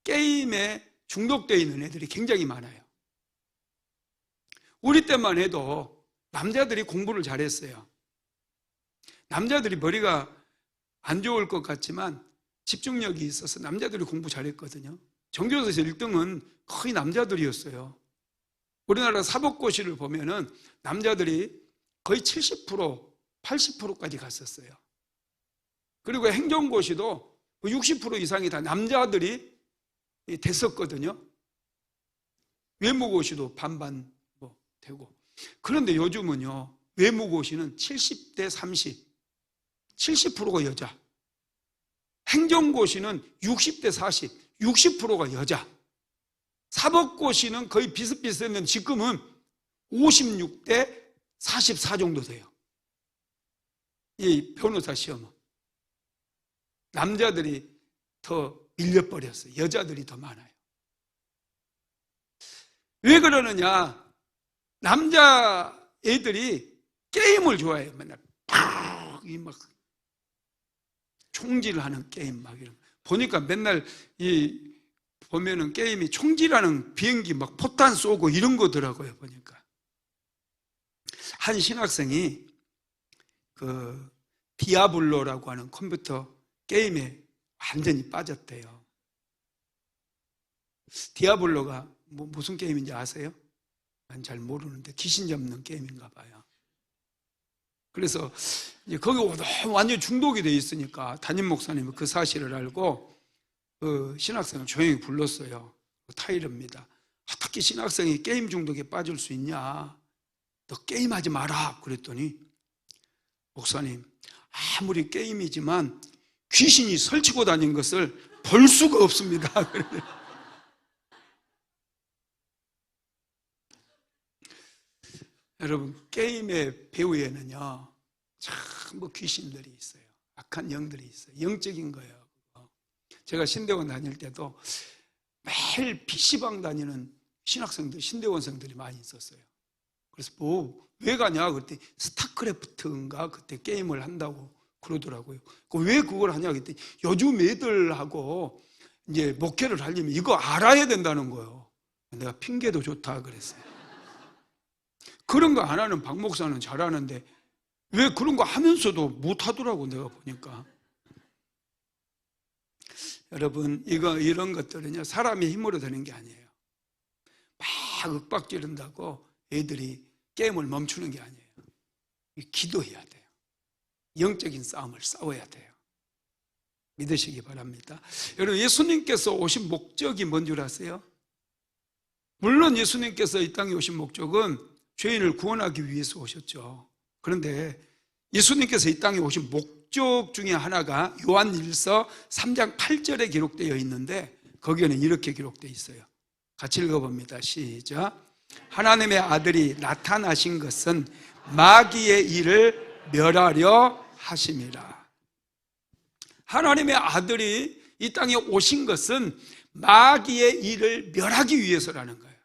게임에 중독되어 있는 애들이 굉장히 많아요. 우리 때만 해도 남자들이 공부를 잘했어요. 남자들이 머리가 안 좋을 것 같지만 집중력이 있어서 남자들이 공부 잘했거든요. 전교조에서 1등은 거의 남자들이었어요. 우리나라 사법고시를 보면은 남자들이 거의 70%, 80%까지 갔었어요. 그리고 행정고시도 60% 이상이 다 남자들이 됐었거든요. 외무고시도 반반 되고. 그런데 요즘은요, 외무고시는 70대 30, 70%가 여자. 행정고시는 60대 40, 60%가 여자. 사법고시는 거의 비슷비슷했는데 지금은 56대 44 정도 돼요. 이 변호사 시험은. 남자들이 더 밀려버렸어요. 여자들이 더 많아요. 왜 그러느냐? 남자애들이 게임을 좋아해요. 맨날 막 총질하는 게임 막 이런. 보니까 맨날 보면은 게임이 총질하는 비행기 막 포탄 쏘고 이런 거더라고요. 보니까 한 신학생이 그 디아블로라고 하는 컴퓨터 게임에 완전히 빠졌대요. 디아블로가 무슨 게임인지 아세요? 난 잘 모르는데 귀신 잡는 게임인가 봐요. 그래서 이제 거기 완전 중독이 돼 있으니까 담임 목사님은 그 사실을 알고 그 신학생을 조용히 불렀어요. 타이르입니다. 어떻게 신학생이 게임 중독에 빠질 수 있냐? 너 게임하지 마라. 그랬더니 목사님, 아무리 게임이지만 귀신이 설치고 다닌 것을 볼 수가 없습니다. 여러분, 게임의 배후에는요 전부 귀신들이 있어요. 악한 영들이 있어요. 영적인 거예요. 제가 신대원 다닐 때도 매일 PC방 다니는 신학생들, 신대원생들이 많이 있었어요. 그래서 왜 가냐 그랬더니 스타크래프트인가 그때 게임을 한다고 그러더라고요. 왜 그걸 하냐 그랬더니 요즘 애들하고 이제 목회를 하려면 이거 알아야 된다는 거예요. 내가 핑계도 좋다 그랬어요. 그런 거 안 하는 박 목사는 잘하는데 왜 그런 거 하면서도 못하더라고 내가 보니까. 여러분, 이런 것들은요 사람의 힘으로 되는 게 아니에요. 막 윽박 지른다고 애들이 게임을 멈추는 게 아니에요. 기도해야 돼요. 영적인 싸움을 싸워야 돼요. 믿으시기 바랍니다. 여러분, 예수님께서 오신 목적이 뭔 줄 아세요? 물론 예수님께서 이 땅에 오신 목적은 죄인을 구원하기 위해서 오셨죠. 그런데 예수님께서 이 땅에 오신 목적 중에 하나가 요한일서 3장 8절에 기록되어 있는데 거기에는 이렇게 기록되어 있어요. 같이 읽어봅니다. 시작. 하나님의 아들이 나타나신 것은 마귀의 일을 멸하려 하심이라. 하나님의 아들이 이 땅에 오신 것은 마귀의 일을 멸하기 위해서라는 거예요.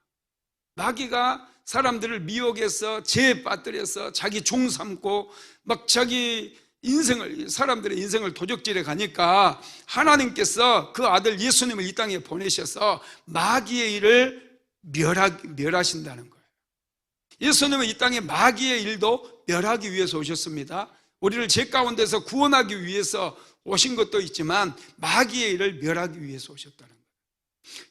마귀가 사람들을 미혹해서 죄에 빠뜨려서 자기 종 삼고 막 자기 인생을, 사람들의 인생을 도적질해 가니까 하나님께서 그 아들 예수님을 이 땅에 보내셔서 마귀의 일을 멸하신다는 거예요. 예수님은 이 땅에 마귀의 일도 멸하기 위해서 오셨습니다. 우리를 죄 가운데서 구원하기 위해서 오신 것도 있지만 마귀의 일을 멸하기 위해서 오셨다는 거예요.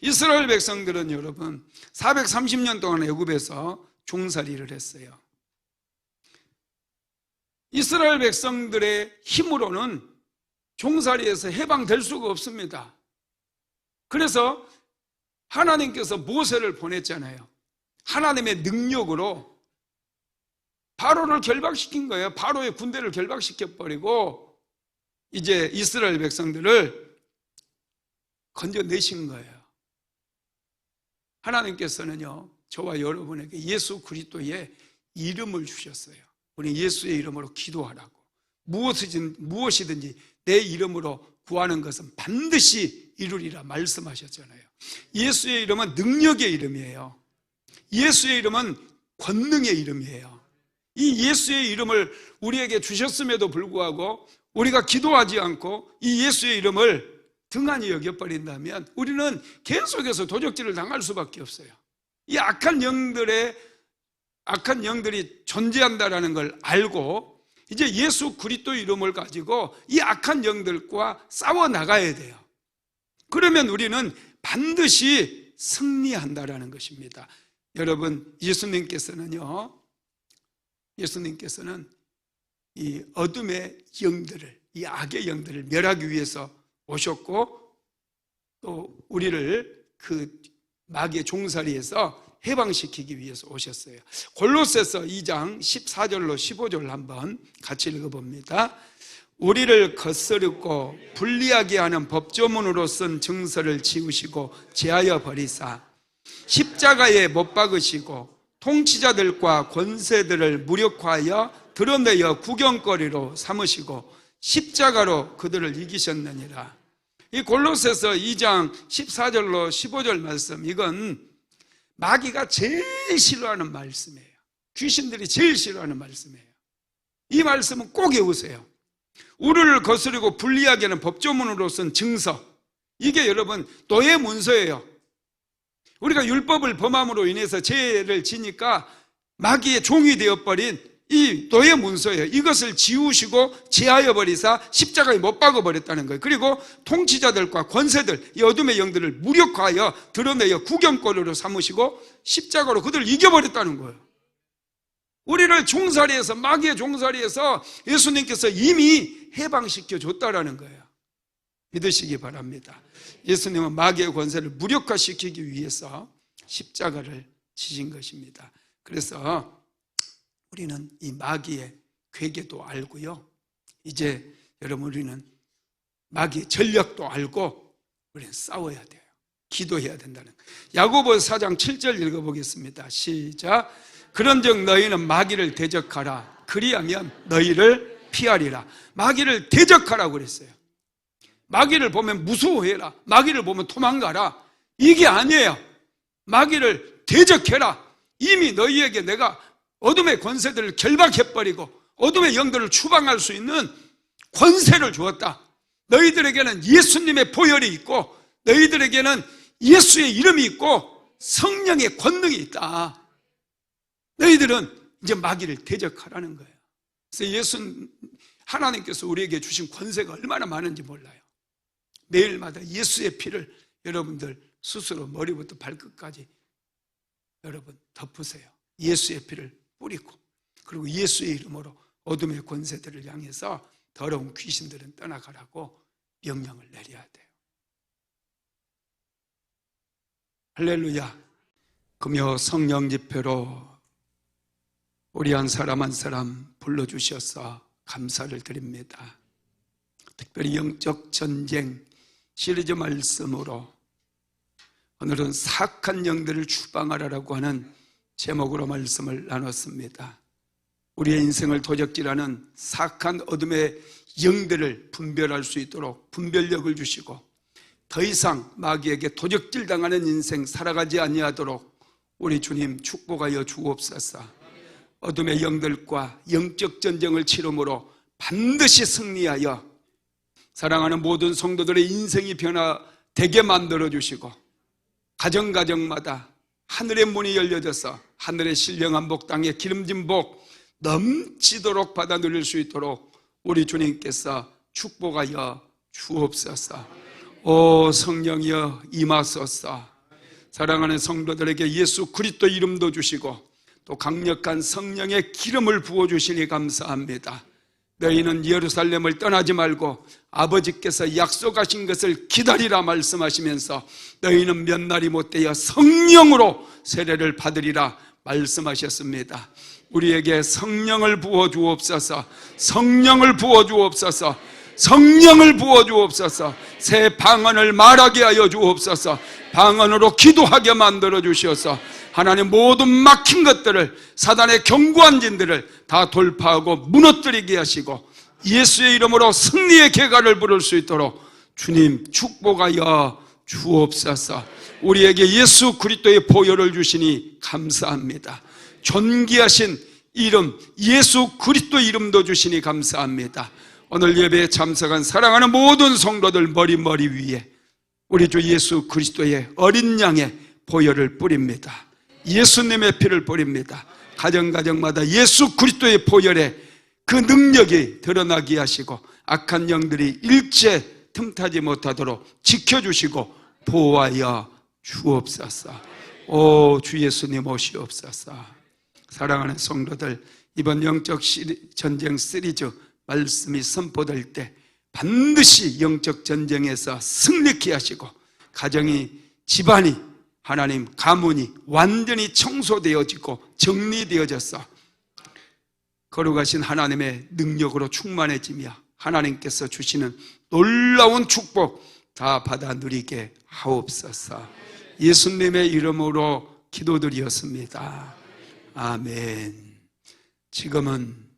이스라엘 백성들은 여러분 430년 동안 애굽에서 종살이를 했어요. 이스라엘 백성들의 힘으로는 종살이에서 해방될 수가 없습니다. 그래서 하나님께서 모세를 보냈잖아요. 하나님의 능력으로 바로를 결박시킨 거예요. 바로의 군대를 결박시켜버리고 이제 이스라엘 백성들을 건져내신 거예요. 하나님께서는요, 저와 여러분에게 예수 그리스도의 이름을 주셨어요. 우리 예수의 이름으로 기도하라고. 무엇이든지 내 이름으로 구하는 것은 반드시 이루리라 말씀하셨잖아요. 예수의 이름은 능력의 이름이에요. 예수의 이름은 권능의 이름이에요. 이 예수의 이름을 우리에게 주셨음에도 불구하고 우리가 기도하지 않고 이 예수의 이름을 등한히 여겨버린다면 우리는 계속해서 도적질을 당할 수밖에 없어요. 이 악한 영들이 존재한다는 걸 알고 이제 예수 그리스도 이름을 가지고 이 악한 영들과 싸워 나가야 돼요. 그러면 우리는 반드시 승리한다라는 것입니다. 여러분, 예수님께서는 이 어둠의 영들을, 이 악의 영들을 멸하기 위해서 오셨고 또 우리를 그 마귀의 종살이에서 해방시키기 위해서 오셨어요. 골로새서 2장 14절로 15절 한번 같이 읽어봅니다. 우리를 거스르고 불리하게 하는 법조문으로 쓴 증서를 지우시고 제하여 버리사 십자가에 못 박으시고 통치자들과 권세들을 무력화하여 드러내어 구경거리로 삼으시고 십자가로 그들을 이기셨느니라. 이 골로새서 2장 14절로 15절 말씀, 이건 마귀가 제일 싫어하는 말씀이에요. 귀신들이 제일 싫어하는 말씀이에요. 이 말씀은 꼭 외우세요. 우리를 거스르고 불리하게 하는 법조문으로 쓴 증서, 이게 여러분 노예 문서예요. 우리가 율법을 범함으로 인해서 죄를 지니까 마귀의 종이 되어버린 이 노예 문서예요. 이것을 지우시고 제하여 버리사 십자가에 못 박아버렸다는 거예요. 그리고 통치자들과 권세들, 이 어둠의 영들을 무력화하여 드러내어 구경거리로 삼으시고 십자가로 그들을 이겨버렸다는 거예요. 우리를 종살이에서, 마귀의 종살이에서 예수님께서 이미 해방시켜 줬다라는 거예요. 믿으시기 바랍니다. 예수님은 마귀의 권세를 무력화시키기 위해서 십자가를 지신 것입니다. 그래서 우리는 이 마귀의 괴계도 알고요, 이제 여러분 우리는 마귀의 전략도 알고 우리는 싸워야 돼요. 기도해야 된다는 거예요. 야고보서 4장 7절 읽어보겠습니다. 시작. 그런즉 너희는 마귀를 대적하라. 그리하면 너희를 피하리라. 마귀를 대적하라고 그랬어요. 마귀를 보면 무서워해라. 마귀를 보면 도망가라. 이게 아니에요. 마귀를 대적해라. 이미 너희에게 내가 어둠의 권세들을 결박해버리고 어둠의 영들을 추방할 수 있는 권세를 주었다. 너희들에게는 예수님의 보혈이 있고 너희들에게는 예수의 이름이 있고 성령의 권능이 있다. 너희들은 이제 마귀를 대적하라는 거예요. 그래서 하나님께서 우리에게 주신 권세가 얼마나 많은지 몰라요. 매일마다 예수의 피를 여러분들 스스로 머리부터 발끝까지 여러분 덮으세요. 예수의 피를 뿌리고, 그리고 예수의 이름으로 어둠의 권세들을 향해서 더러운 귀신들은 떠나가라고 명령을 내려야 돼요. 할렐루야. 금요 성령 집회로 우리 한 사람 한 사람 불러주셔서 감사를 드립니다. 특별히 영적 전쟁 시리즈 말씀으로 오늘은 사악한 영들을 추방하라고 하는 제목으로 말씀을 나눴습니다. 우리의 인생을 도적질하는 사악한 어둠의 영들을 분별할 수 있도록 분별력을 주시고 더 이상 마귀에게 도적질 당하는 인생 살아가지 아니하도록 우리 주님 축복하여 주옵소서. 어둠의 영들과 영적 전쟁을 치름으로 반드시 승리하여 사랑하는 모든 성도들의 인생이 변화되게 만들어 주시고 가정가정마다 하늘의 문이 열려져서 하늘의 신령한 복, 땅의 기름진 복 넘치도록 받아 누릴 수 있도록 우리 주님께서 축복하여 주옵소서. 오 성령이여 임하소서. 사랑하는 성도들에게 예수 그리스도 이름도 주시고 또 강력한 성령의 기름을 부어주시니 감사합니다. 너희는 예루살렘을 떠나지 말고 아버지께서 약속하신 것을 기다리라 말씀하시면서 너희는 몇 날이 못되어 성령으로 세례를 받으리라 말씀하셨습니다. 우리에게 성령을 부어주옵소서. 성령을 부어주옵소서. 성령을 부어주옵소서. 새 방언을 말하게 하여 주옵소서. 방언으로 기도하게 만들어 주시옵소서. 하나님 모든 막힌 것들을 사단의 견고한 진들을 다 돌파하고 무너뜨리게 하시고 예수의 이름으로 승리의 계가를 부를 수 있도록 주님 축복하여 주옵소서. 우리에게 예수 그리스도의 보혈을 주시니 감사합니다. 존귀하신 이름 예수 그리스도 이름도 주시니 감사합니다. 오늘 예배에 참석한 사랑하는 모든 성도들 머리 위에 우리 주 예수 그리스도의 어린 양의 보혈을 뿌립니다. 예수님의 피를 뿌립니다. 가정가정마다 예수 그리스도의 보혈에 그 능력이 드러나게 하시고 악한 영들이 일체 틈타지 못하도록 지켜주시고 보호하여 주옵소서. 오 주 예수님 오시옵소서. 사랑하는 성도들, 이번 영적 전쟁 시리즈 말씀이 선포될 때 반드시 영적 전쟁에서 승리케 하시고 가정이, 집안이, 하나님 가문이 완전히 청소되어지고 정리되어져서 거룩하신 하나님의 능력으로 충만해지며 하나님께서 주시는 놀라운 축복 다 받아 누리게 하옵소서. 예수님의 이름으로 기도드리었습니다. 아멘. 지금은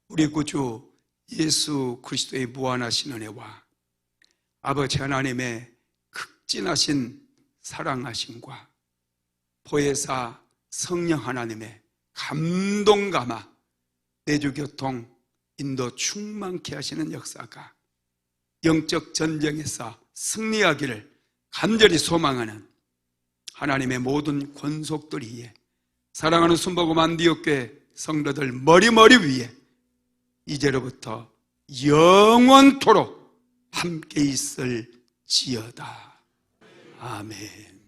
우리 구주 예수 그리스도의 무한하신 은혜와 아버지 하나님의 극진하신 사랑하심과 보혜사 성령 하나님의 감동감화 내주교통 인도 충만케 하시는 역사가 영적 전쟁에서 승리하기를 간절히 소망하는 하나님의 모든 권속들 위에 사랑하는 순복음 안디옥교회 성도들 머리 위에 이제로부터 영원토록 함께 있을지어다. 아멘.